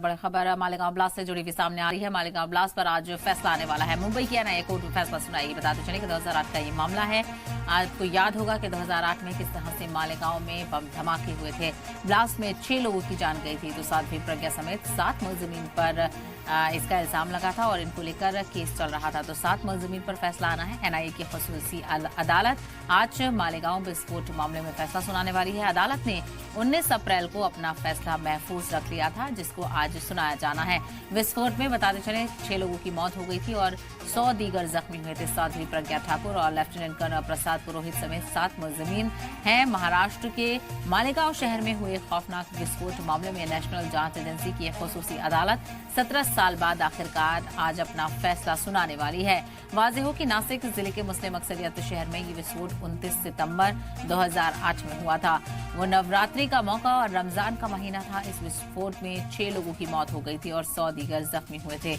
बड़ी खबर मालेगांव ब्लास्ट से जुड़ी हुई सामने आ रही है। मालेगांव ब्लास्ट पर आज फैसला आने वाला है। मुंबई की एनआईए कोर्ट में फैसला सुनाएगी। बताते चले कि 2008 का ये मामला है। आपको याद होगा कि 2008 में किस तरह से मालेगांव में बम धमाके हुए थे। ब्लास्ट में 6 लोगों की जान गई थी तो साध्वी प्रज्ञा समेत 7 मुलजिमीन पर इसका इल्जाम लगा था और इनको लेकर केस चल रहा था। तो 7 मुलजिमीन पर फैसला आना है। एनआईए की खसूसी अदालत आज मालेगांव विस्फोट मामले में फैसला सुनाने वाली है। अदालत ने 19 अप्रैल को अपना फैसला महफूज रख लिया था, जिसको आज सुनाया जाना है। विस्फोट में बताते चले 6 लोगों की मौत हो गई थी और 100 दीगर जख्मी हुए थे। साध्वी प्रज्ञा ठाकुर और लेफ्टिनेंट कर्नल प्रसाद पुरोहित समेत 7 मुलजिमीन हैं। महाराष्ट्र के मालेगांव शहर में हुए खौफनाक विस्फोट मामले में नेशनल जांच एजेंसी की खसूसी अदालत 17 साल बाद आखिरकार आज अपना फैसला सुनाने वाली है। वाज़ेह हो कि नासिक जिले के मुस्लिम अक्सरियत शहर में ये विस्फोट 29 सितंबर 2008 में हुआ था। वो नवरात्रि का मौका और रमजान का महीना था। इस विस्फोट में 6 लोगों की मौत हो गई थी और 100 दीगर जख्मी हुए थे।